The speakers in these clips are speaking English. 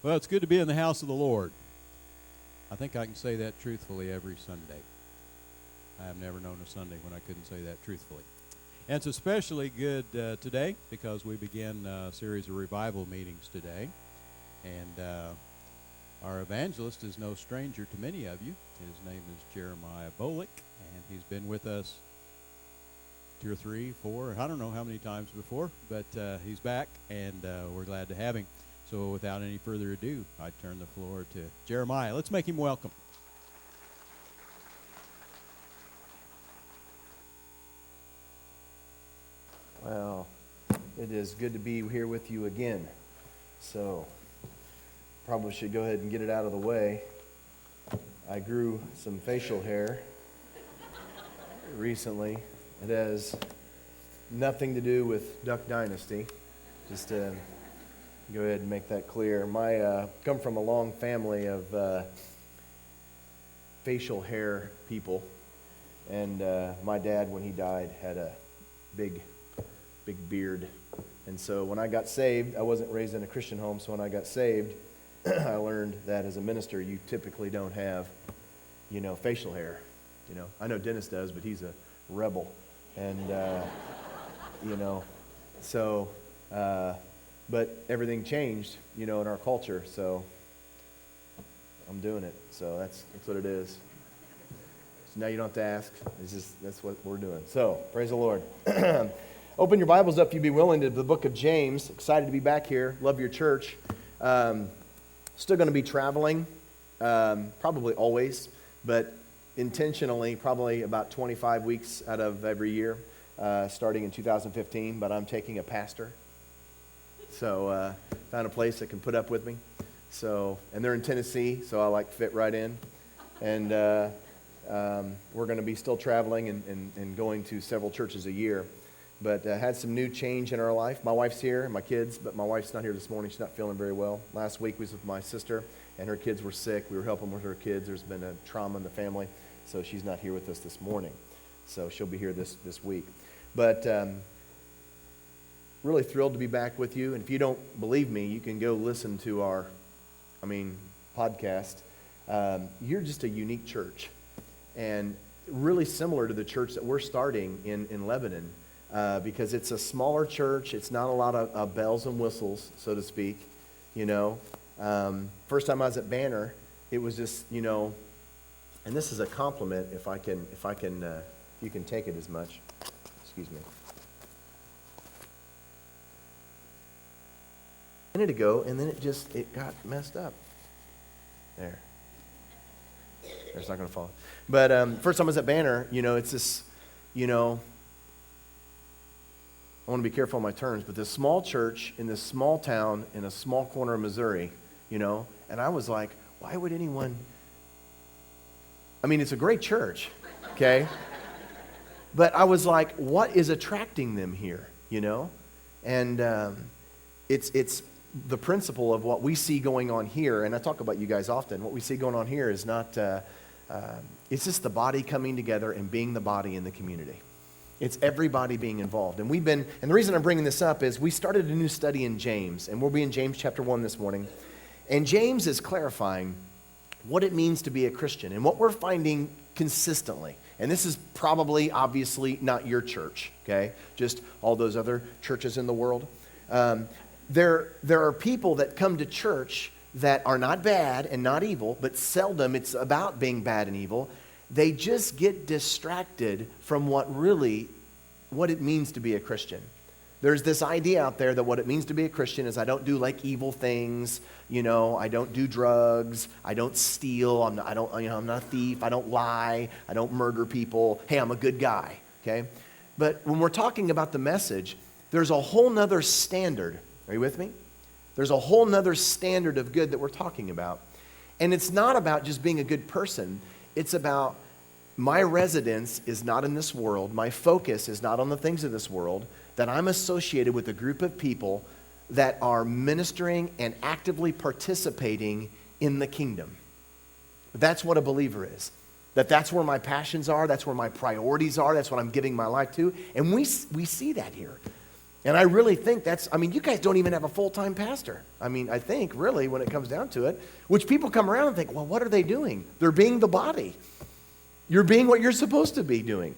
Well, it's good to be in the house of the Lord. I think I can say that truthfully every Sunday. I have never known a Sunday when I couldn't say that truthfully. And it's especially good today because we begin a series of revival meetings today. And our evangelist is no stranger to many of you. His name is Jeremiah Bolich, and he's been with us 2 or 3, 4, I don't know how many times before, but he's back, and we're glad to have him. So without any further ado, I turn the floor to Jeremiah. Let's make him welcome. Well, it is good to be here with you again. So, probably should go ahead and get it out of the way. I grew some facial hair recently. It has nothing to do with Duck Dynasty. Just to go ahead and make that clear. I come from a long family of facial hair people. And my dad, when he died, had a big beard. And so when I got saved, I wasn't raised in a Christian home, so when I got saved, I learned that as a minister, you typically don't have, facial hair. I know Dennis does, but he's a rebel. And, but everything changed, in our culture, so I'm doing it. So that's what it is. So now you don't have to ask. That's what we're doing. So, praise the Lord. Open your Bibles up, if you'd be willing, to the book of James. Excited to be back here. Love your church. Still going to be traveling, probably always, but intentionally, probably about 25 weeks out of every year, starting in 2015. But I'm taking a pastor. So found a place that can put up with me. So, and they're in Tennessee, so I fit right in. And we're going to be still traveling and going to several churches a year. But had some new change in our life. My wife's here, and my kids, but my wife's not here this morning. She's not feeling very well. Last week was with my sister, and her kids were sick. We were helping with her kids. There's been a trauma in the family, so she's not here with us this morning. So she'll be here this week. But really thrilled to be back with you. And if you don't believe me, you can go listen to our, podcast. You're just a unique church, and really similar to the church that we're starting in Lebanon. Because it's a smaller church. It's not a lot of bells and whistles, so to speak, First time I was at Banner, it was just, and this is a compliment if you can take it as much. Excuse me. A minute ago, and then it got messed up. There. It's not going to fall. But first time I was at Banner, it's this, I want to be careful on my terms, but this small church in this small town in a small corner of Missouri, and I was like, why would anyone? It's a great church, okay? But I was like, what is attracting them here, And it's the principle of what we see going on here, and I talk about you guys often. What we see going on here is not, it's just the body coming together and being the body in the community. It's everybody being involved. And the reason I'm bringing this up is we started a new study in James, and we'll be in James chapter 1 this morning. And James is clarifying what it means to be a Christian and what we're finding consistently. And this is probably, obviously, not your church, okay? Just all those other churches in the world. There are people that come to church that are not bad and not evil, but seldom it's about being bad and evil. They just get distracted from what it means to be a Christian. There's this idea out there that what it means to be a Christian is I don't do evil things, I don't do drugs, I don't steal, I'm not a thief, I don't lie, I don't murder people. Hey, I'm a good guy, okay? But when we're talking about the message, there's a whole nother standard. Are you with me? There's a whole nother standard of good that we're talking about. And it's not about just being a good person. It's about my residence is not in this world. My focus is not on the things of this world. That I'm associated with a group of people that are ministering and actively participating in the kingdom. That's what a believer is. That's where my passions are. That's where my priorities are. That's what I'm giving my life to. And we see that here. And I really think you guys don't even have a full-time pastor. I think, really, when it comes down to it, which people come around and think, well, what are they doing? They're being the body. You're being what you're supposed to be doing.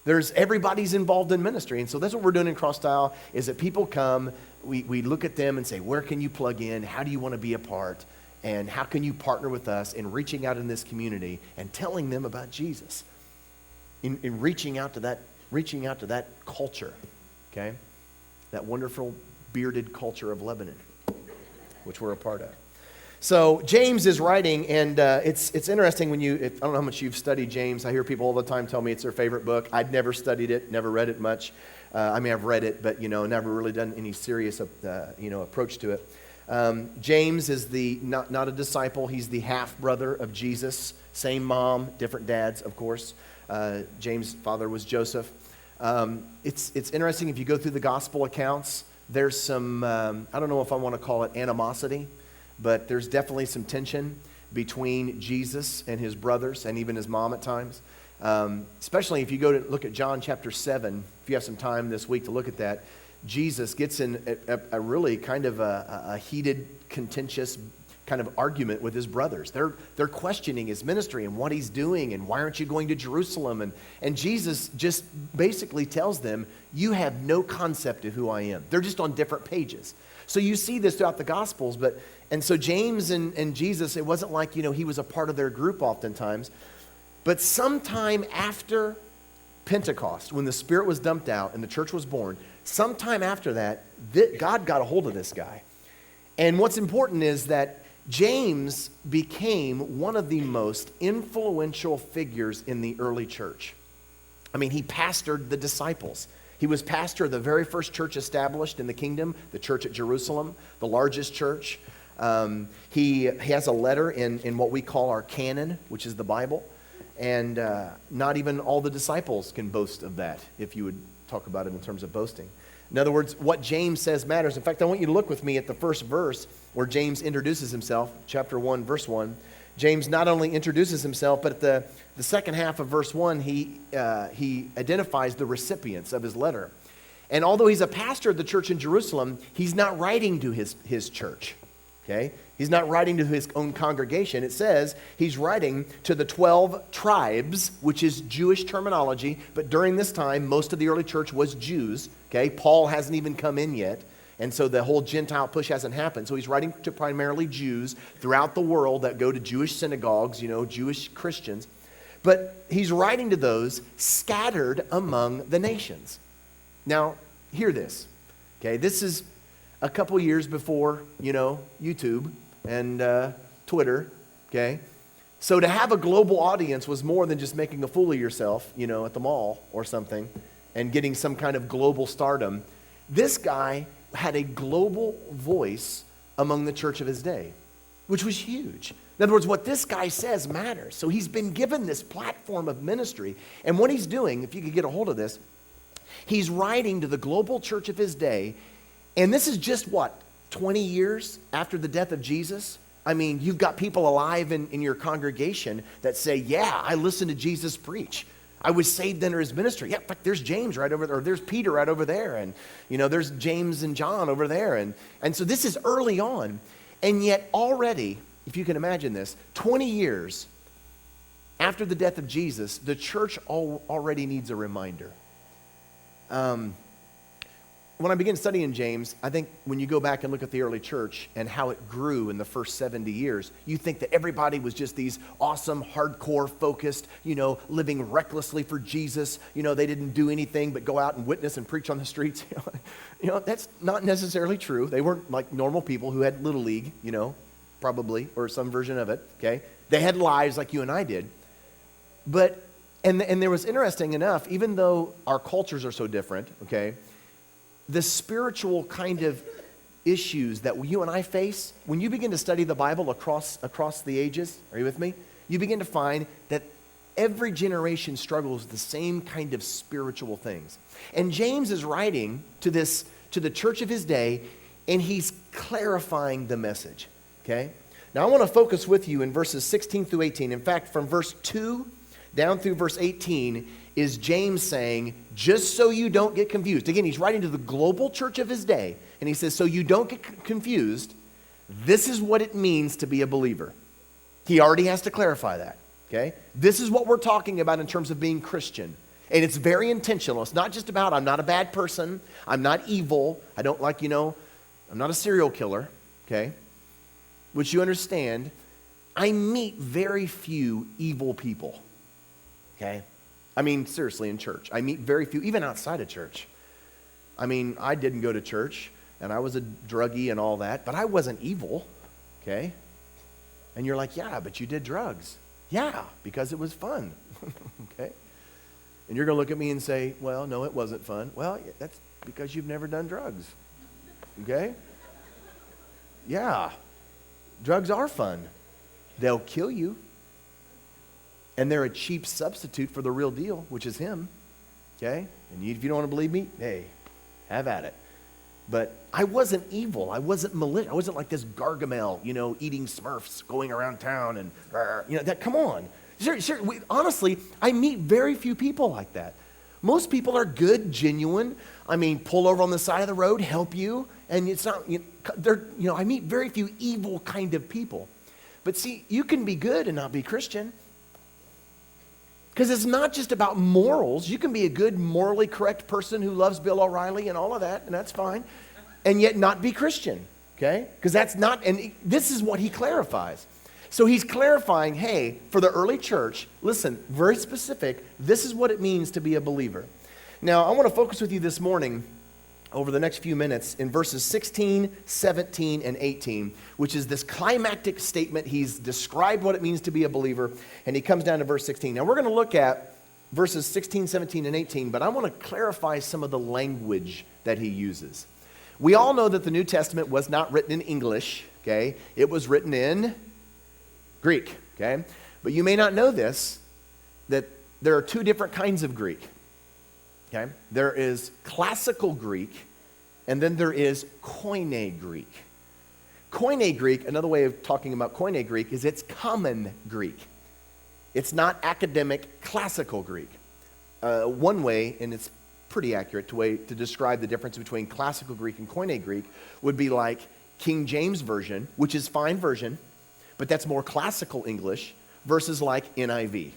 Everybody's involved in ministry. And so that's what we're doing in Cross Style, is that people come, we look at them and say, where can you plug in? How do you want to be a part? And how can you partner with us in reaching out in this community and telling them about Jesus? In reaching out to that culture, okay? That wonderful bearded culture of Lebanon, which we're a part of. So James is writing, and it's interesting when I don't know how much you've studied James. I hear people all the time tell me it's their favorite book. I'd never studied it, never read it much. I've read it, but never really done any serious approach to it. James is not a disciple. He's the half brother of Jesus. Same mom, different dads, of course. James' father was Joseph. It's interesting if you go through the gospel accounts. There's some I don't know if I want to call it animosity, but there's definitely some tension between Jesus and his brothers and even his mom at times. Especially if you go to look at John chapter 7, if you have some time this week to look at that, Jesus gets in a really kind of a heated, contentious kind of argument with his brothers. They're questioning his ministry and what he's doing and why aren't you going to Jerusalem? And Jesus just basically tells them, you have no concept of who I am. They're just on different pages. So you see this throughout the Gospels, and so James and Jesus, it wasn't like, he was a part of their group oftentimes, but sometime after Pentecost, when the Spirit was dumped out and the church was born, sometime after that, God got a hold of this guy. And what's important is that James became one of the most influential figures in the early church. He pastored the disciples. He was pastor of the very first church established in the kingdom, the church at Jerusalem, the largest church. He has a letter in what we call our canon, which is the Bible. And not even all the disciples can boast of that, if you would talk about it in terms of boasting. In other words, what James says matters. In fact, I want you to look with me at the first verse where James introduces himself, chapter 1, verse 1. James not only introduces himself, but at the second half of verse 1, he identifies the recipients of his letter. And although he's a pastor of the church in Jerusalem, he's not writing to his church, okay? He's not writing to his own congregation. It says he's writing to the 12 tribes, which is Jewish terminology, but during this time, most of the early church was Jews, okay? Paul hasn't even come in yet, and so the whole Gentile push hasn't happened. So he's writing to primarily Jews throughout the world that go to Jewish synagogues, Jewish Christians. But he's writing to those scattered among the nations. Now, hear this, okay? This is a couple years before, YouTube and Twitter, okay? So to have a global audience was more than just making a fool of yourself, at the mall or something and getting some kind of global stardom. This guy had a global voice among the church of his day, which was huge. In other words, what this guy says matters. So he's been given this platform of ministry. And what he's doing, if you could get a hold of this, he's writing to the global church of his day. And this is just 20 years after the death of Jesus? You've got people alive in your congregation that say, yeah, I listened to Jesus preach. I was saved under his ministry. Yeah, but there's James right over there, or there's Peter right over there, and there's James and John over there. And so this is early on. And yet already, if you can imagine this, 20 years after the death of Jesus, the church already needs a reminder. When I began studying James, I think when you go back and look at the early church and how it grew in the first 70 years, you think that everybody was just these awesome, hardcore, focused, living recklessly for Jesus. They didn't do anything but go out and witness and preach on the streets. That's not necessarily true. They weren't like normal people who had Little League, probably, or some version of it, okay? They had lives like you and I did. But, and there was interesting enough, even though our cultures are so different, okay, the spiritual kind of issues that you and I face, when you begin to study the Bible across the ages, are you with me? You begin to find that every generation struggles with the same kind of spiritual things. And James is writing to the church of his day, and he's clarifying the message, okay? Now I want to focus with you in verses 16 through 18. In fact, from verse 2 down through verse 18 is James saying, just so you don't get confused. Again, he's writing to the global church of his day, and he says, so you don't get confused, this is what it means to be a believer. He already has to clarify that, okay? This is what we're talking about in terms of being Christian. And it's very intentional. It's not just about, I'm not a bad person, I'm not evil, I don't like, I'm not a serial killer, okay? Which you understand, I meet very few evil people, okay? I mean, seriously, in church. I meet very few, even outside of church. I mean, I didn't go to church, and I was a druggie and all that, but I wasn't evil, okay? And you're like, yeah, but you did drugs. Yeah, because it was fun, okay? And you're going to look at me and say, well, no, it wasn't fun. Well, that's because you've never done drugs, okay? Yeah, drugs are fun. They'll kill you. And they're a cheap substitute for the real deal, which is him, okay? And if you don't want to believe me, hey, have at it. But I wasn't evil. I wasn't malicious. I wasn't like this Gargamel, eating Smurfs, going around town and, that. Come on. Honestly, I meet very few people like that. Most people are good, genuine. I mean, pull over on the side of the road, help you, and it's not, I meet very few evil kind of people. But see, you can be good and not be Christian. Because it's not just about morals. You can be a good, morally correct person who loves Bill O'Reilly and all of that, and that's fine, and yet not be Christian, okay? Because that's not, and this is what he clarifies. So he's clarifying, hey, for the early church, listen, very specific, this is what it means to be a believer. Now, I want to focus with you this morning over the next few minutes in verses 16, 17, and 18, which is this climactic statement. He's described what it means to be a believer, and he comes down to verse 16. Now, we're going to look at verses 16, 17, and 18, but I want to clarify some of the language that he uses. We all know that the New Testament was not written in English, okay? It was written in Greek, okay? But you may not know this, that there are two different kinds of Greek. Okay? There is classical Greek, and then there is Koine Greek. Koine Greek, another way of talking about Koine Greek, is it's common Greek. It's not academic classical Greek. One way, and it's pretty accurate way to describe the difference between classical Greek and Koine Greek would be like King James Version, which is fine version, but that's more classical English, versus like NIV,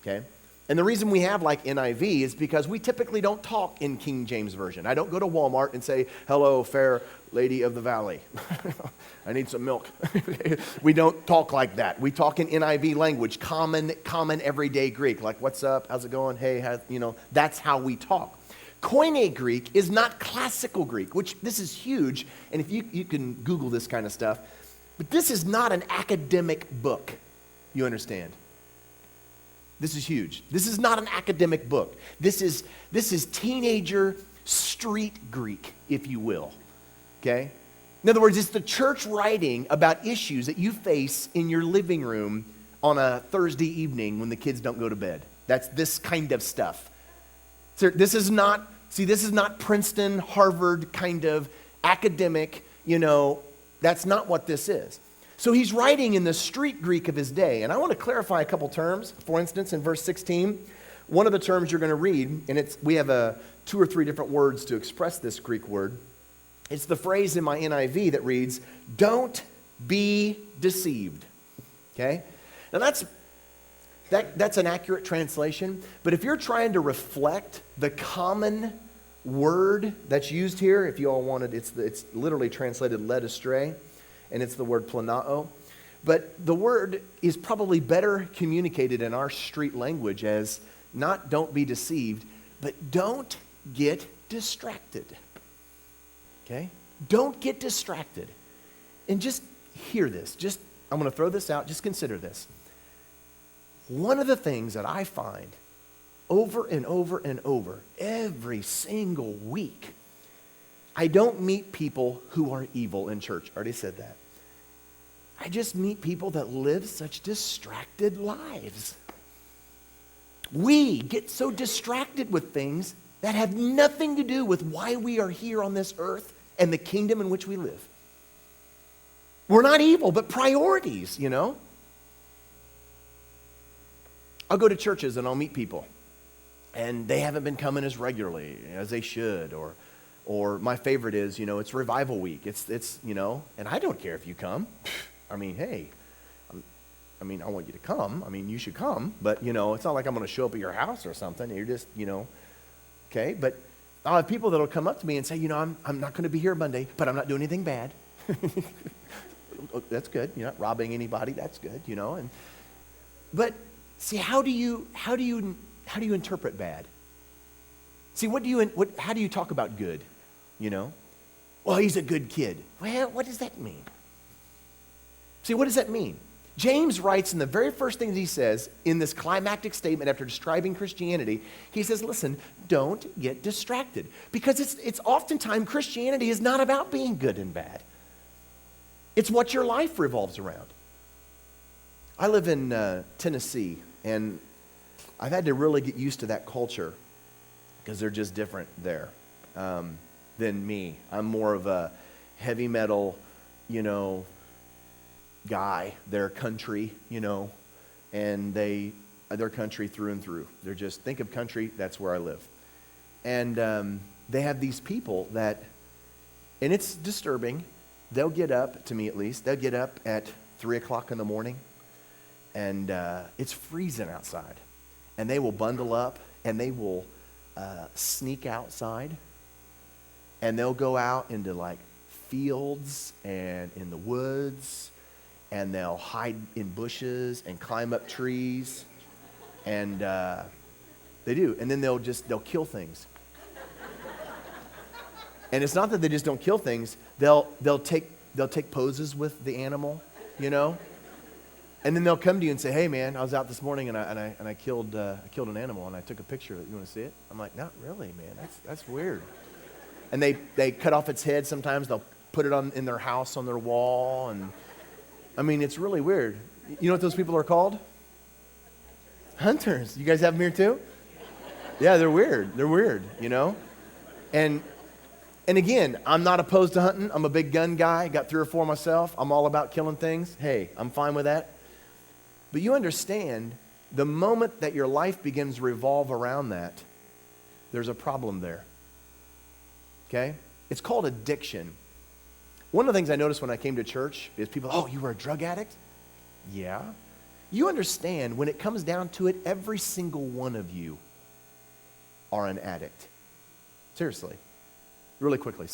okay? And the reason we have like NIV is because we typically don't talk in King James Version. I don't go to Walmart and say, hello, fair lady of the valley. I need some milk. We don't talk like that. We talk in NIV language, common everyday Greek. Like, what's up? How's it going? Hey, that's how we talk. Koine Greek is not classical Greek, which this is huge. And if you can Google this kind of stuff. But this is not an academic book. You understand? This is huge. This is not an academic book. This is teenager street Greek, if you will. Okay? In other words, it's the church writing about issues that you face in your living room on a Thursday evening when the kids don't go to bed. That's this kind of stuff. So this is not Princeton, Harvard kind of academic, that's not what this is. So he's writing in the street Greek of his day. And I want to clarify a couple terms. For instance, in verse 16, one of the terms you're going to read, and we have 2 or 3 different words to express this Greek word. It's the phrase in my NIV that reads, don't be deceived. Okay? Now that's an accurate translation. But if you're trying to reflect the common word that's used here, if you all wanted, it's literally translated led astray. And it's the word planao. But the word is probably better communicated in our street language as not don't be deceived, but don't get distracted. Okay? Don't get distracted. And just hear this. I'm going to throw this out. Just consider this. One of the things that I find over and over and over every single week, I don't meet people who are evil in church. I already said that. I just meet people that live such distracted lives. We get so distracted with things that have nothing to do with why we are here on this earth and the kingdom in which we live. We're not evil, but priorities, I'll go to churches and I'll meet people. and they haven't been coming as regularly as they should, or my favorite is, it's revival week. It's and I don't care if you come. I mean, hey, I want you to come. I mean, you should come, but it's not like I'm going to show up at your house or something. You're just, okay. But I'll have people that'll come up to me and say, I'm not going to be here Monday, but I'm not doing anything bad. That's good. You're not robbing anybody. That's good. But see, how do you interpret bad? See, how do you talk about good? Well, he's a good kid. Well, what does that mean? See, what does that mean? James writes in the very first thing that he says in this climactic statement after describing Christianity, he says, listen, don't get distracted. Because it's oftentimes Christianity is not about being good and bad. It's what your life revolves around. I live in Tennessee, and I've had to really get used to that culture because they're just different there than me. I'm more of a heavy metal, guy. They're country, and they're country through and through. They're just, think of country, that's where I live. And they have these people that, and it's disturbing, they'll get up, to me at least, they'll get up at 3 o'clock in the morning, and it's freezing outside. And they will bundle up, and they will sneak outside, and they'll go out into like fields and in the woods, and they'll hide in bushes and climb up trees, and they do. And then they'll kill things. And it's not that they just don't kill things. They'll take poses with the animal, and then they'll come to you and say, "Hey, man, I was out this morning and I killed an animal and I took a picture. You want to see it?" I'm like, "Not really, man. That's weird." And they cut off its head. Sometimes they'll put it in their house on their wall, and I mean, it's really weird. You know what those people are called? Hunters. You guys have them here too? Yeah, they're weird. They're weird, And again, I'm not opposed to hunting. I'm a big gun guy. Got 3 or 4 myself. I'm all about killing things. Hey, I'm fine with that. But you understand, the moment that your life begins to revolve around that, there's a problem there. Okay? It's called addiction. One of the things I noticed when I came to church is people, "Oh, you were a drug addict?" Yeah. You understand, when it comes down to it, every single one of you are an addict. Seriously. Really quickly,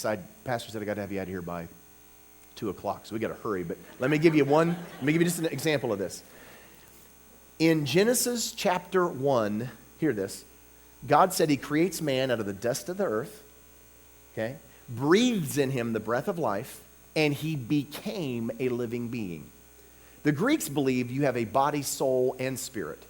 pastor said I got to have you out of here by 2 o'clock, so we got to hurry. But let me give you just an example of this. In Genesis chapter 1, hear this. God said he creates man out of the dust of the earth, okay? Breathes in him the breath of life, and he became a living being. The Greeks believe you have a body, soul, and spirit.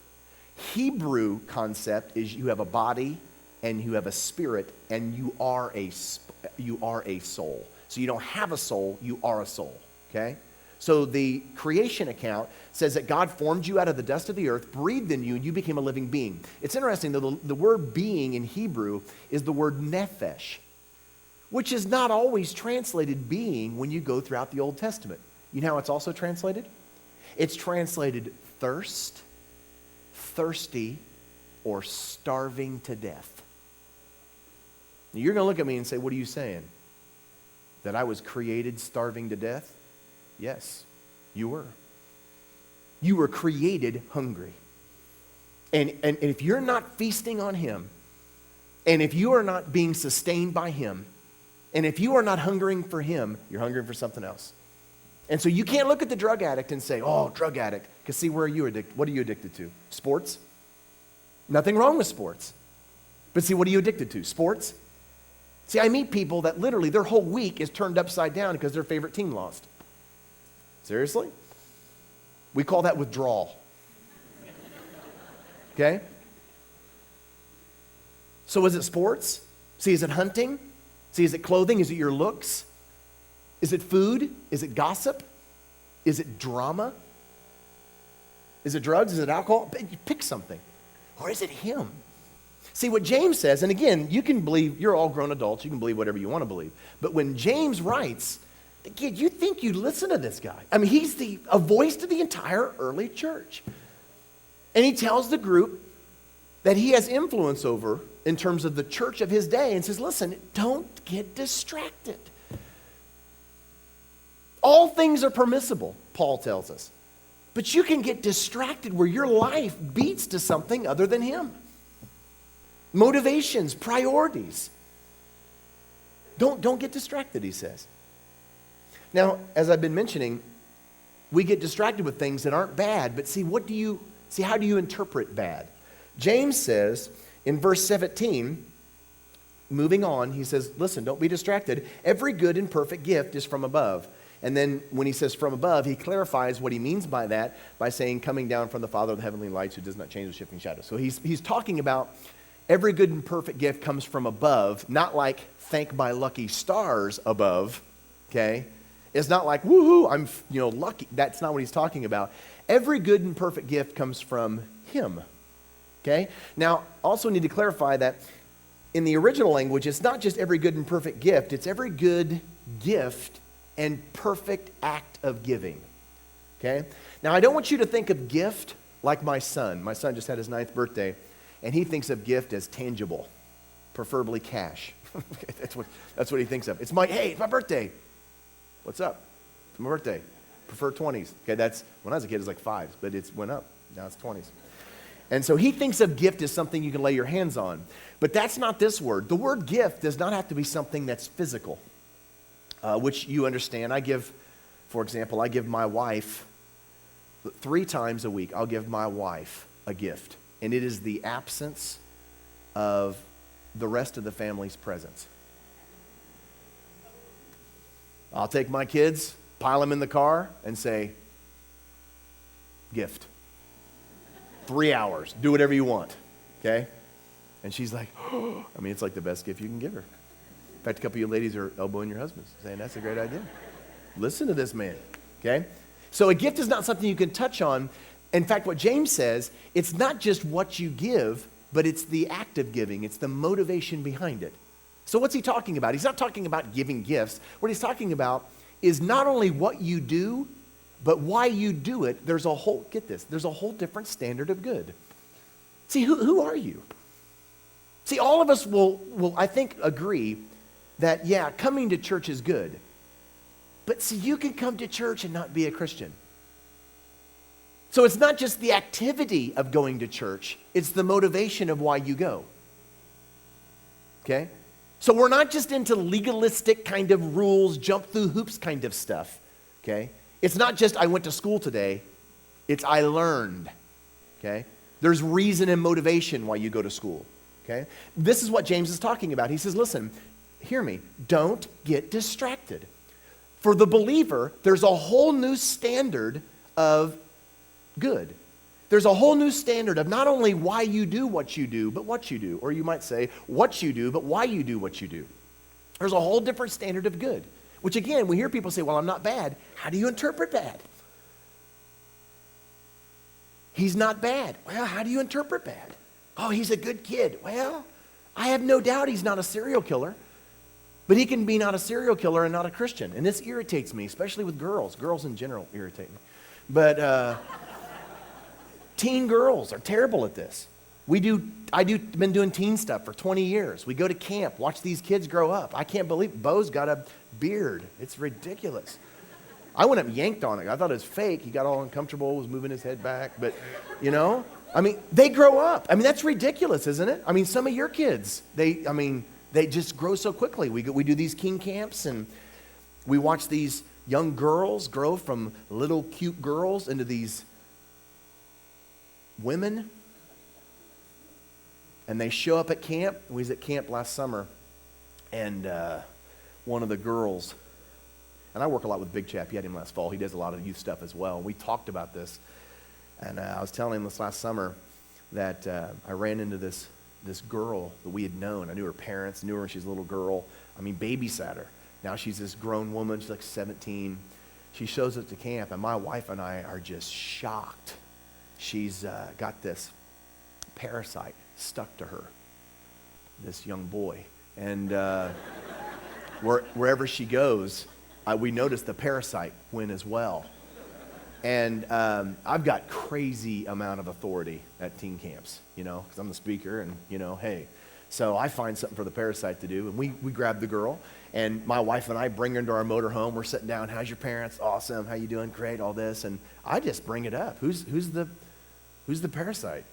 Hebrew concept is you have a body and you have a spirit, and you are a soul. So you don't have a soul, you are a soul, okay? So the creation account says that God formed you out of the dust of the earth, breathed in you, and you became a living being. It's interesting, though, the word being in Hebrew is the word nephesh, which is not always translated being when you go throughout the Old Testament. You know how it's also translated? It's translated thirst, thirsty, or starving to death. You're going to look at me and say, "What are you saying? That I was created starving to death?" Yes, you were. You were created hungry. And if you're not feasting on him, and if you are not being sustained by him, and if you are not hungering for him, you're hungering for something else. And so you can't look at the drug addict and say, "Oh, drug addict," because see, where are you addicted? What are you addicted to? Sports? Nothing wrong with sports. But see, what are you addicted to? Sports? See, I meet people that literally their whole week is turned upside down because their favorite team lost. Seriously? We call that withdrawal. Okay? So is it sports? See, is it hunting? See, is it clothing? Is it your looks? Is it food? Is it gossip? Is it drama? Is it drugs? Is it alcohol? Pick something. Or is it him? See, what James says, and again, you can believe, you're all grown adults, you can believe whatever you want to believe. But when James writes, again, you think you'd listen to this guy. I mean, he's a voice to the entire early church. And he tells the group, that he has influence over in terms of the church of his day, and says, listen, don't get distracted. All things are permissible, Paul tells us. But you can get distracted where your life beats to something other than him. Motivations, priorities. Don't get distracted, he says. Now, as I've been mentioning, we get distracted with things that aren't bad, but how do you interpret bad? James says in verse 17, moving on, he says, listen, don't be distracted. Every good and perfect gift is from above. And then when he says from above, he clarifies what he means by that by saying coming down from the Father of the heavenly lights who does not change the shifting shadows. So he's talking about every good and perfect gift comes from above, not like thank my lucky stars above, okay? It's not like, woohoo, I'm lucky. That's not what he's talking about. Every good and perfect gift comes from him, okay? Now, also need to clarify that in the original language, it's not just every good and perfect gift, it's every good gift and perfect act of giving, okay? Now, I don't want you to think of gift like my son. My son just had his 9th birthday, and he thinks of gift as tangible, preferably cash. That's what he thinks of. It's my birthday. What's up? It's my birthday. Prefer 20s. Okay, that's, when I was a kid, it was like 5s, but it's went up. Now it's 20s. And so he thinks of gift as something you can lay your hands on. But that's not this word. The word gift does not have to be something that's physical, which you understand. For example, I give my wife, 3 times a week, I'll give my wife a gift. And it is the absence of the rest of the family's presence. I'll take my kids, pile them in the car, and say, gift. 3 hours. Do whatever you want. Okay? And she's like, oh. I mean, it's like the best gift you can give her. In fact, a couple of you ladies are elbowing your husbands, saying that's a great idea. Listen to this man. Okay? So a gift is not something you can touch on. In fact, what James says, it's not just what you give, but it's the act of giving. It's the motivation behind it. So what's he talking about? He's not talking about giving gifts. What he's talking about is not only what you do, but why you do it. There's a whole different standard of good. See, who are you? See, all of us will, I think, agree that, yeah, coming to church is good. But see, you can come to church and not be a Christian. So it's not just the activity of going to church, it's the motivation of why you go. Okay? So we're not just into legalistic kind of rules, jump through hoops kind of stuff. Okay? It's not just I went to school today, it's I learned. Okay? There's reason and motivation why you go to school. Okay? This is what James is talking about. He says, listen, hear me, don't get distracted. For the believer, there's a whole new standard of good. There's a whole new standard of not only why you do what you do, but what you do. Or you might say, what you do, but why you do what you do. There's a whole different standard of good. Which again, we hear people say, well, I'm not bad. How do you interpret bad? He's not bad. Well, how do you interpret bad? Oh, he's a good kid. Well, I have no doubt he's not a serial killer. But he can be not a serial killer and not a Christian. And this irritates me, especially with girls. Girls in general irritate me. But teen girls are terrible at this. Been doing teen stuff for 20 years. We go to camp, watch these kids grow up. I can't believe Bo's got a beard. It's ridiculous. I went up and yanked on it. I thought it was fake. He got all uncomfortable, was moving his head back. But, they grow up. I mean, that's ridiculous, isn't it? I mean, some of your kids, they just grow so quickly. We do these teen camps, and we watch these young girls grow from little cute girls into these women. And they show up at camp. We was at camp last summer, and one of the girls, and I work a lot with Big Chap. He had him last fall. He does a lot of youth stuff as well. We talked about this, and I was telling him this last summer that I ran into this girl that we had known. I knew her parents, knew her when she was a little girl. Babysat her. Now she's this grown woman. She's like 17. She shows up to camp, and my wife and I are just shocked. She's got this parasite stuck to her, this young boy. And wherever she goes, we notice the parasite went as well. And I've got crazy amount of authority at teen camps, because I'm the speaker and, hey. So I find something for the parasite to do, and we grab the girl, and my wife and I bring her into our motor home. We're sitting down. How's your parents? Awesome. How you doing? Great. All this, and I just bring it up. Who's the parasite?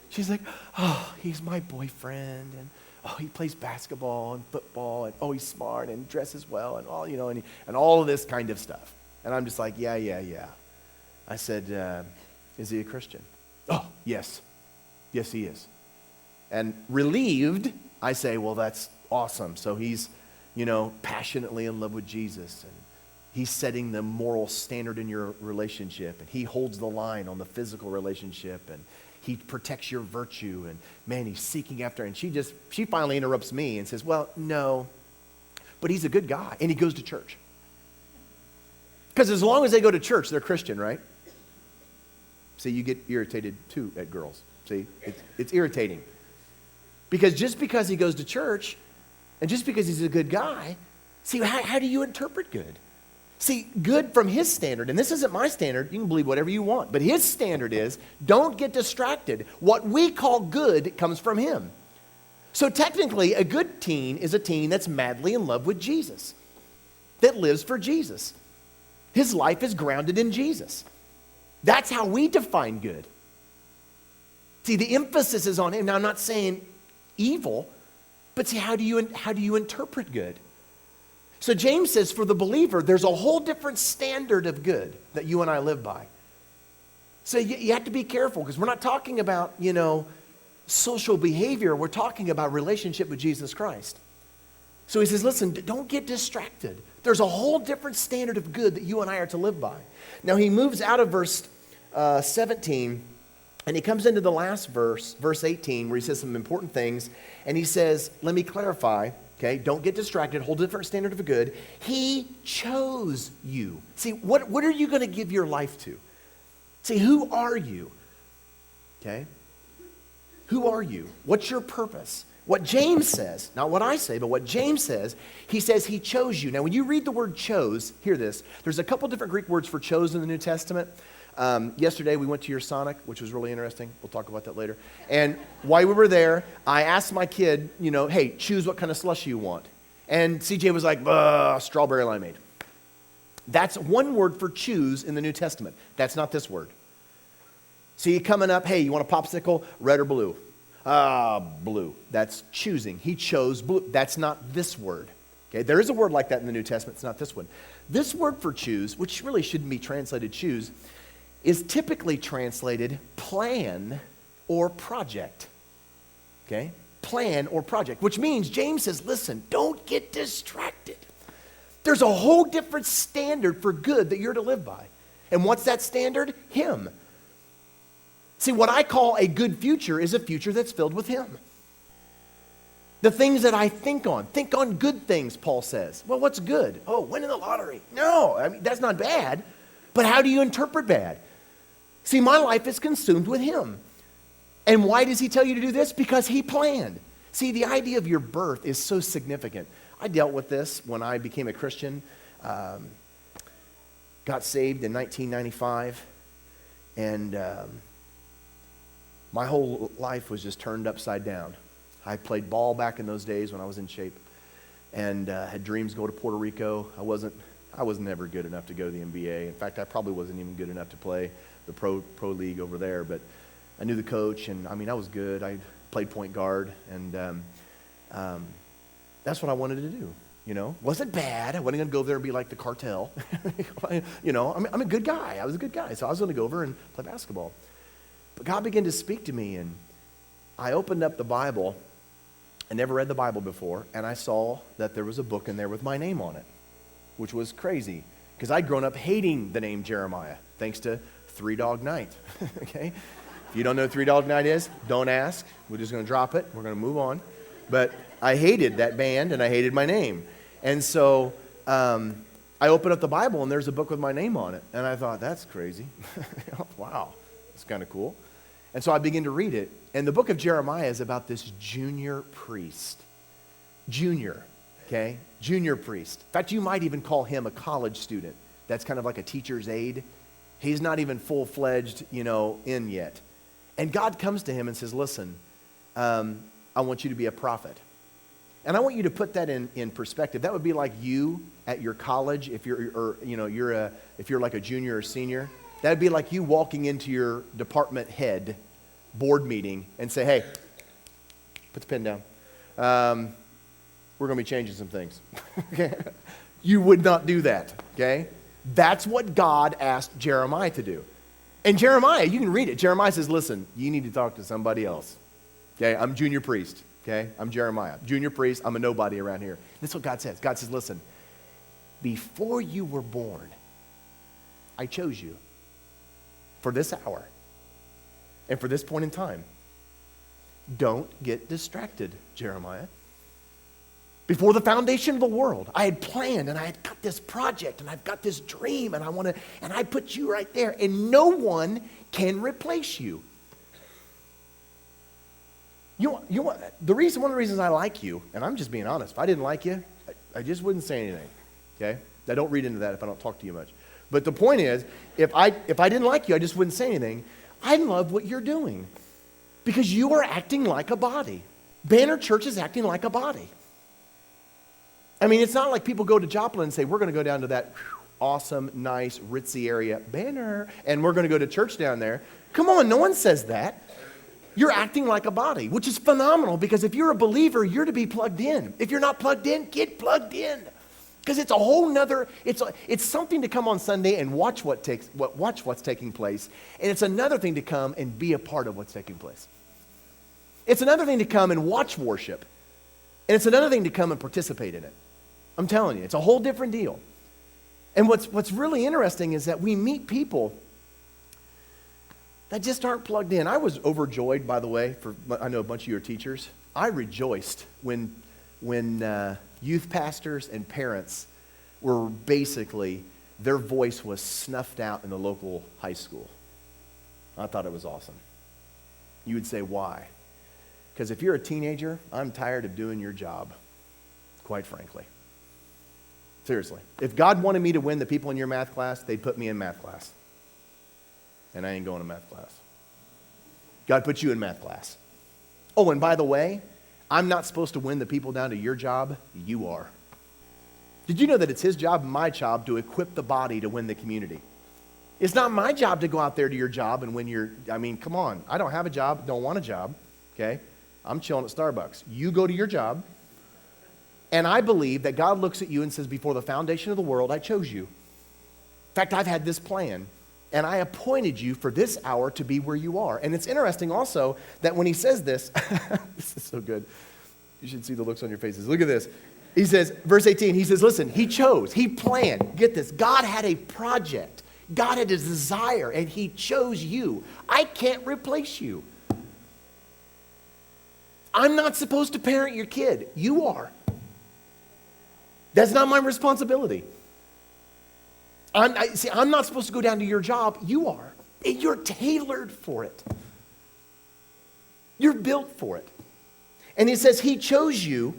She's like, oh, he's my boyfriend, and oh, he plays basketball and football, and oh, he's smart and dresses well, and all and all of this kind of stuff. And I'm just like, yeah. I said, is he a Christian? Oh, yes, he is. And relieved, I say, well, that's awesome. So he's, passionately in love with Jesus, and he's setting the moral standard in your relationship, and he holds the line on the physical relationship, and he protects your virtue, and man, he's seeking after. And she finally interrupts me and says, well, no, but he's a good guy, and he goes to church. Because as long as they go to church, they're Christian, right? See, you get irritated too at girls. See, it's irritating. Because just because he goes to church, and just because he's a good guy, see, how do you interpret good? See, good from his standard, and this isn't my standard, you can believe whatever you want, but his standard is, don't get distracted. What we call good comes from him. So technically, a good teen is a teen that's madly in love with Jesus, that lives for Jesus. His life is grounded in Jesus. That's how we define good. See, the emphasis is on him. Now, I'm not saying evil, but see, how do you interpret good? So James says, for the believer, there's a whole different standard of good that you and I live by. So you have to be careful, because we're not talking about, social behavior. We're talking about relationship with Jesus Christ. So he says, listen, don't get distracted. There's a whole different standard of good that you and I are to live by. Now he moves out of verse 17, and he comes into the last verse, verse 18, where he says some important things. And he says, let me clarify, okay? Don't get distracted. Hold a different standard of good. He chose you. See, what are you going to give your life to? See, who are you? Okay? Who are you? What's your purpose? What James says, not what I say, but what James says, he says he chose you. Now, when you read the word chose, hear this. There's a couple different Greek words for chose in the New Testament. Yesterday, we went to your Sonic, which was really interesting. We'll talk about that later. And while we were there, I asked my kid, hey, choose what kind of slushie you want. And CJ was like, strawberry limeade. That's one word for choose in the New Testament. That's not this word. See, coming up, hey, you want a popsicle, red or blue? Blue. That's choosing. He chose blue. That's not this word. Okay, there is a word like that in the New Testament. It's not this one. This word for choose, which really shouldn't be translated choose, is typically translated plan or project. Okay? Plan or project, which means James says, listen, don't get distracted. There's a whole different standard for good that you're to live by. And what's that standard? Him. See, what I call a good future is a future that's filled with him. The things that I think on good things, Paul says. Well, what's good? Oh, winning the lottery. No, I mean, that's not bad. But how do you interpret bad? See, my life is consumed with him. And why does he tell you to do this? Because he planned. See, the idea of your birth is so significant. I dealt with this when I became a Christian. Got saved in 1995. And my whole life was just turned upside down. I played ball back in those days when I was in shape, and had dreams to go to Puerto Rico. I was never good enough to go to the NBA. In fact, I probably wasn't even good enough to play the pro league over there. But I knew the coach, and I was good. I played point guard, and that's what I wanted to do. Wasn't bad. I wasn't going to go there and be like the cartel. I'm a good guy. I was a good guy, so I was going to go over and play basketball. But God began to speak to me, and I opened up the Bible. I never read the Bible before, and I saw that there was a book in there with my name on it, which was crazy, because I'd grown up hating the name Jeremiah, thanks to Three Dog Night, okay? If you don't know what Three Dog Night is, don't ask. We're just going to drop it. We're going to move on. But I hated that band, and I hated my name. And so I opened up the Bible, and there's a book with my name on it, and I thought, that's crazy. Wow, that's kind of cool. And so I began to read it. And the book of Jeremiah is about this junior priest. Junior priest. In fact, you might even call him a college student that's kind of like a teacher's aide. He's not even full-fledged, in yet. And God comes to him and says, listen, I want you to be a prophet. And I want you to put that in perspective. That would be like you at your college, if you're like a junior or senior. That would be like you walking into your department head board meeting and say, hey, put the pen down. We're going to be changing some things. Okay? You would not do that, okay? That's what God asked Jeremiah to do. And Jeremiah, you can read it. Jeremiah says, listen, you need to talk to somebody else. Okay, I'm junior priest. Okay, I'm Jeremiah. Junior priest, I'm a nobody around here. That's what God says. God says, listen, before you were born, I chose you for this hour and for this point in time. Don't get distracted, Jeremiah. Before the foundation of the world, I had planned and I had got this project and I've got this dream and I put you right there, and no one can replace you. One of the reasons I like you, and I'm just being honest, if I didn't like you, I just wouldn't say anything, okay? I don't read into that if I don't talk to you much. But the point is, if I didn't like you, I just wouldn't say anything. I love what you're doing because you are acting like a body. Banner Church is acting like a body. I mean, it's not like people go to Joplin and say, we're going to go down to that awesome, nice, ritzy area, Banner, and we're going to go to church down there. Come on, no one says that. You're acting like a body, which is phenomenal because if you're a believer, you're to be plugged in. If you're not plugged in, get plugged in. Because it's a whole nother, it's something to come on Sunday and watch what's taking place. And it's another thing to come and be a part of what's taking place. It's another thing to come and watch worship. And it's another thing to come and participate in it. I'm telling you, it's a whole different deal. And what's really interesting is that we meet people that just aren't plugged in. I was overjoyed, by the way, I know a bunch of you are teachers. I rejoiced when youth pastors and parents were basically, their voice was snuffed out in the local high school. I thought it was awesome. You would say, why? Because if you're a teenager, I'm tired of doing your job, quite frankly. Seriously. If God wanted me to win the people in your math class, they'd put me in math class. And I ain't going to math class. God put you in math class. Oh, and by the way, I'm not supposed to win the people down to your job. You are. Did you know that it's his job and my job to equip the body to win the community? It's not my job to go out there to your job and win come on. I don't have a job, don't want a job, okay? I'm chilling at Starbucks. You go to your job. And I believe that God looks at you and says, before the foundation of the world, I chose you. In fact, I've had this plan. And I appointed you for this hour to be where you are. And it's interesting also that when he says this, this is so good. You should see the looks on your faces. Look at this. He says, verse 18, he says, listen, he chose, he planned. Get this. God had a project. God had a desire, and he chose you. I can't replace you. I'm not supposed to parent your kid. You are. That's not my responsibility. I'm not supposed to go down to your job. You are. And you're tailored for it. You're built for it. And he says he chose you,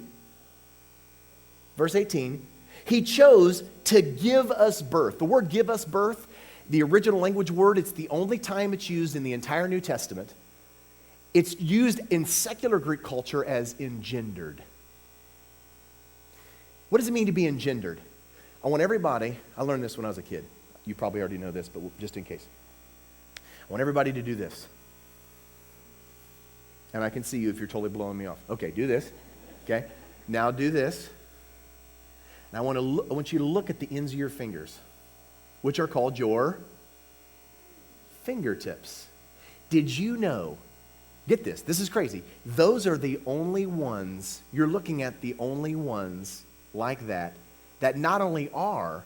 verse 18, he chose to give us birth. The word give us birth, the original language word, it's the only time it's used in the entire New Testament. It's used in secular Greek culture as engendered. What does it mean to be engendered? I want everybody, I learned this when I was a kid. You probably already know this, but just in case. I want everybody to do this. And I can see you if you're totally blowing me off. Okay, do this. Okay? Now do this. And I want you to look at the ends of your fingers, which are called your fingertips. Did you know, get this is crazy. Those are the only ones, you're looking at the only ones like that not only are,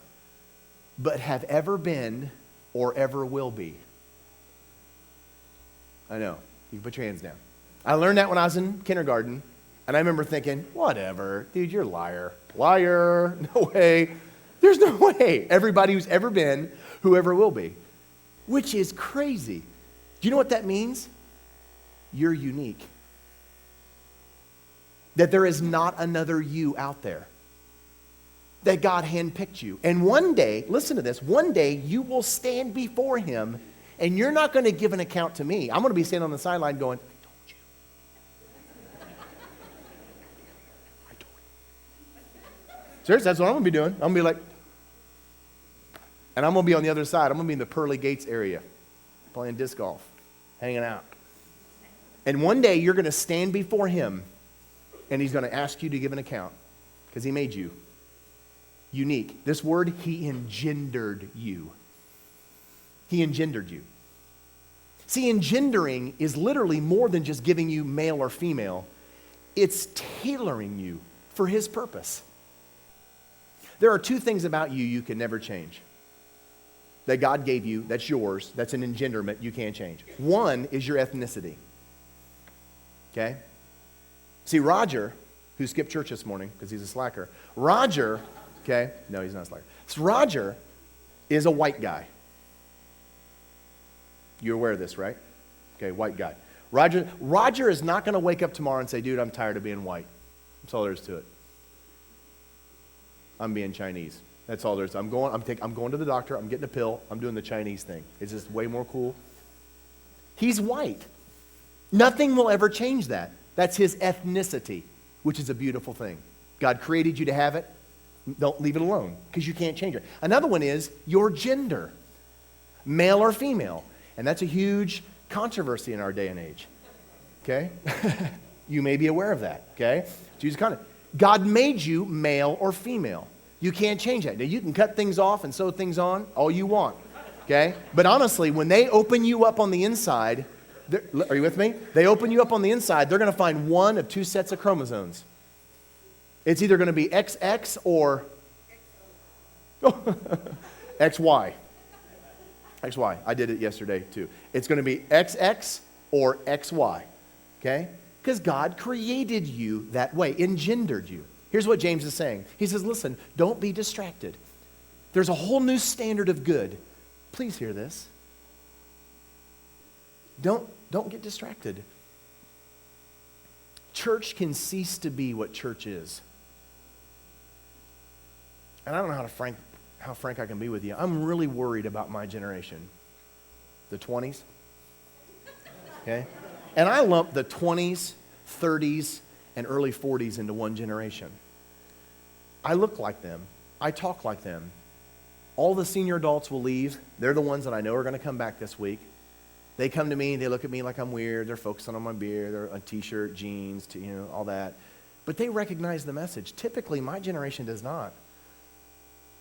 but have ever been or ever will be. I know. You can put your hands down. I learned that when I was in kindergarten, and I remember thinking, whatever, dude, you're a liar. Liar. No way. There's no way. Everybody who's ever been, whoever will be. Which is crazy. Do you know what that means? You're unique. That there is not another you out there. that God handpicked you. And one day, listen to this, one day you will stand before him and you're not going to give an account to me. I'm going to be standing on the sideline going, I told you. I told you. Seriously, that's what I'm going to be doing. I'm going to be like, and I'm going to be on the other side. I'm going to be in the pearly gates area playing disc golf, hanging out. And one day you're going to stand before him and he's going to ask you to give an account because he made you unique. This word, he engendered you. He engendered you. See, engendering is literally more than just giving you male or female. It's tailoring you for his purpose. There are two things about you you can never change. That God gave you, that's yours, that's an engenderment you can't change. One is your ethnicity. Okay? See, Roger, who skipped church this morning because he's a slacker, Roger, okay, no, he's not a slacker. So Roger is a white guy. You're aware of this, right? Okay, white guy. Roger is not going to wake up tomorrow and say, dude, I'm tired of being white. That's all there is to it. I'm being Chinese. That's all there is. I'm going to the doctor. I'm getting a pill. I'm doing the Chinese thing. It's just way more cool. He's white. Nothing will ever change that. That's his ethnicity, which is a beautiful thing. God created you to have it. Don't leave it alone because you can't change it. Another one is your gender, male or female. And that's a huge controversy in our day and age. Okay? You may be aware of that. Okay? God made you male or female. You can't change that. Now, you can cut things off and sew things on all you want. Okay? But honestly, when they open you up on the inside, are you with me? They open you up on the inside, they're going to find one of two sets of chromosomes. It's either going to be XX or XY. XY. I did it yesterday too. It's going to be XX or XY. Okay? Because God created you that way, engendered you. Here's what James is saying. He says, listen, don't be distracted. There's a whole new standard of good. Please hear this. Don't get distracted. Church can cease to be what church is. And I don't know how frank I can be with you. I'm really worried about my generation. The 20s. Okay? And I lump the 20s, 30s, and early 40s into one generation. I look like them. I talk like them. All the senior adults will leave. They're the ones that I know are going to come back this week. They come to me, they look at me like I'm weird. They're focusing on my beard, they're on t-shirt, jeans, all that. But they recognize the message. Typically, my generation does not.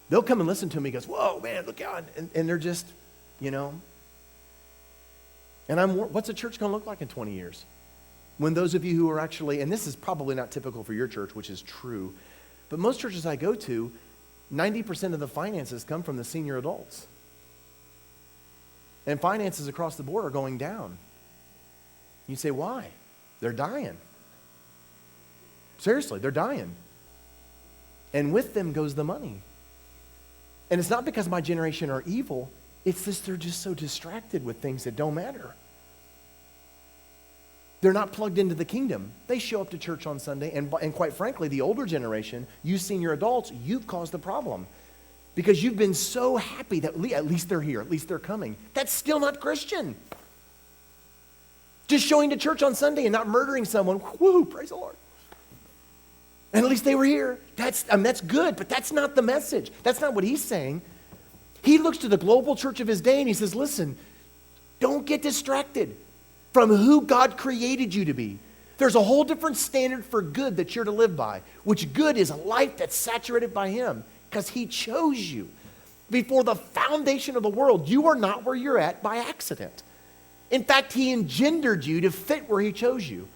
They'll come and listen to me and goes, whoa, man, look out. And they're just, And what's a church going to look like in 20 years? When those of you who are actually, and this is probably not typical for your church, which is true, but most churches I go to, 90% of the finances come from the senior adults. And finances across the board are going down. You say, why? They're dying. Seriously, they're dying. And with them goes the money. And it's not because my generation are evil. It's just they're just so distracted with things that don't matter. They're not plugged into the kingdom. They show up to church on Sunday, and quite frankly, the older generation, you senior adults, you've caused the problem. Because you've been so happy that at least they're here, at least they're coming. That's still not Christian. Just showing to church on Sunday and not murdering someone, woo, praise the Lord. And at least they were here. That's good, but that's not the message. That's not what he's saying. He looks to the global church of his day and he says, listen, don't get distracted from who God created you to be. There's a whole different standard for good that you're to live by, which good is a life that's saturated by him. Because he chose you. Before the foundation of the world, you are not where you're at by accident. In fact, he engendered you to fit where he chose you.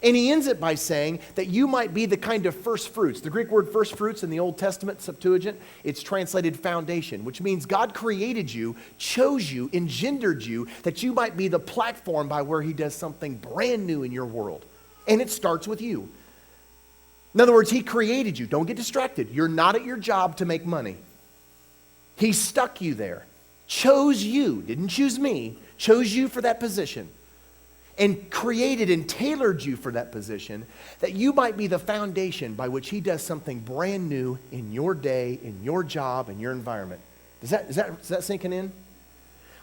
And he ends it by saying that you might be the kind of first fruits. The Greek word first fruits in the Old Testament Septuagint, it's translated foundation, which means God created you, chose you, engendered you, that you might be the platform by where he does something brand new in your world. And it starts with you. In other words, he created you. Don't get distracted. You're not at your job to make money. He stuck you there. Chose you. Didn't choose me. Chose you for that position. and created and tailored you for that position, that you might be the foundation by which he does something brand new in your day, in your job, in your environment. Is that sinking in?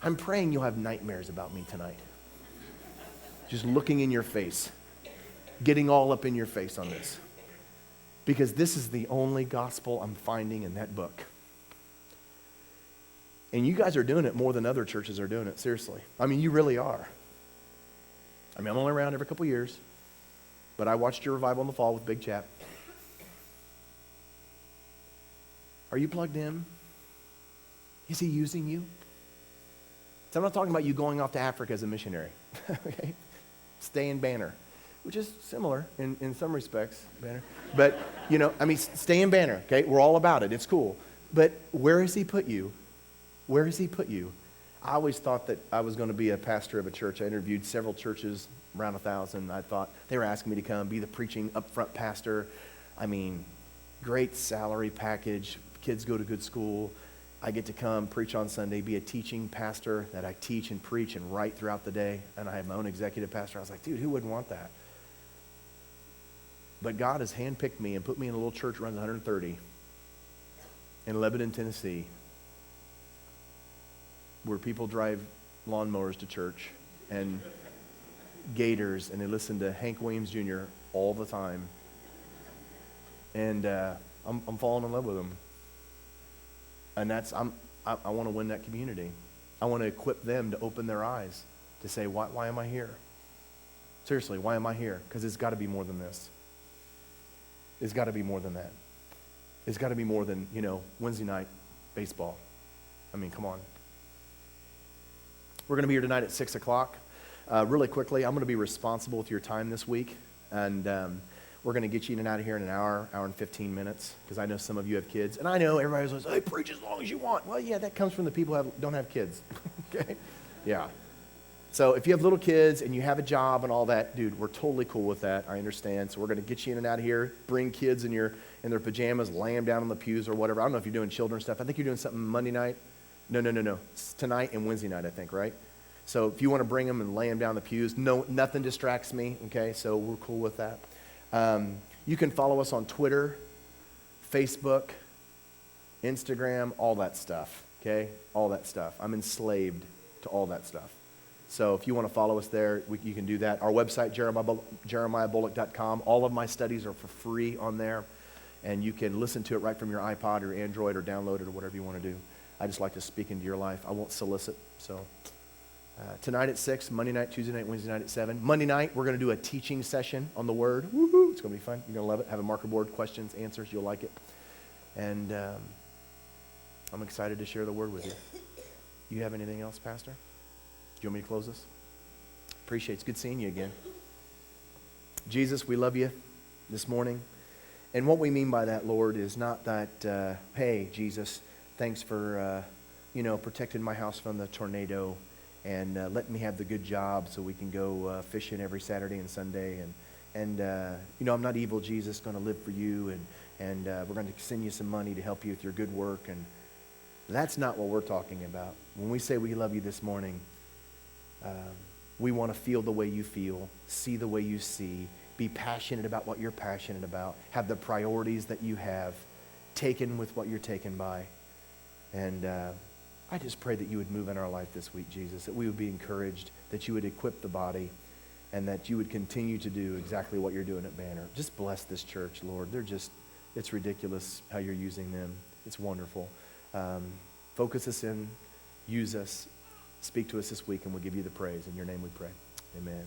I'm praying you'll have nightmares about me tonight. Just looking in your face, getting all up in your face on this. Because this is the only gospel I'm finding in that book. And you guys are doing it more than other churches are doing it, seriously. I mean, you really are. I mean, I'm only around every couple years, but I watched your revival in the fall with Big Chap. Are you plugged in? Is he using you? So I'm not talking about you going off to Africa as a missionary. Okay? Stay in Banner, which is similar in some respects, Banner. But, stay in Banner, okay? We're all about it. It's cool. But where has he put you? Where has he put you? I always thought that I was going to be a pastor of a church. I interviewed several churches, around 1,000. I thought they were asking me to come be the preaching upfront pastor. I mean, great salary package. Kids go to good school. I get to come preach on Sunday, be a teaching pastor that I teach and preach and write throughout the day. And I have my own executive pastor. I was like, dude, who wouldn't want that? But God has handpicked me and put me in a little church around 130 in Lebanon, Tennessee, where people drive lawnmowers to church and gators, and they listen to Hank Williams Jr. all the time. And I'm falling in love with them. And I want to win that community. I want to equip them to open their eyes to say, why am I here? Seriously, why am I here? Because it's got to be more than this. It's got to be more than that. It's got to be more than, Wednesday night baseball. I mean, come on. We're going to be here tonight at 6 o'clock. Really quickly, I'm going to be responsible with your time this week. And we're going to get you in and out of here in an hour and 15 minutes, because I know some of you have kids. And I know everybody says, hey, preach as long as you want. Well, yeah, that comes from the people who don't have kids. Okay? Yeah. So if you have little kids and you have a job and all that, dude, we're totally cool with that. I understand. So we're going to get you in and out of here, bring kids in their pajamas, lay them down on the pews or whatever. I don't know if you're doing children's stuff. I think you're doing something Monday night. No. It's tonight and Wednesday night, I think, right? So if you want to bring them and lay them down the pews, no, nothing distracts me, okay? So we're cool with that. You can follow us on Twitter, Facebook, Instagram, all that stuff, okay? All that stuff. I'm enslaved to all that stuff. So if you want to follow us there, you can do that. Our website, jeremiahbullock.com. All of my studies are for free on there, and you can listen to it right from your iPod or Android or download it or whatever you want to do. I just like to speak into your life. I won't solicit, so... tonight at 6, Monday night, Tuesday night, Wednesday night at 7. Monday night, we're going to do a teaching session on the Word. Woohoo! It's going to be fun. You're going to love it. Have a marker board, questions, answers. You'll like it. And I'm excited to share the Word with you. You have anything else, Pastor? Do you want me to close this? Appreciate it. It's good seeing you again. Jesus, we love you this morning. And what we mean by that, Lord, is not that, hey, Jesus, thanks for, protecting my house from the tornado, and let me have the good job so we can go fishing every Saturday and Sunday. And I'm not evil, Jesus, going to live for you, and we're going to send you some money to help you with your good work. And that's not what we're talking about. When we say we love you this morning, we want to feel the way you feel, see the way you see, be passionate about what you're passionate about, have the priorities that you have, taken with what you're taken by. And I just pray that you would move in our life this week, Jesus, that we would be encouraged, that you would equip the body, and that you would continue to do exactly what you're doing at Banner. Just bless this church, Lord. It's ridiculous how you're using them. It's wonderful. Focus us in, use us, speak to us this week, and we'll give you the praise. In your name we pray. Amen.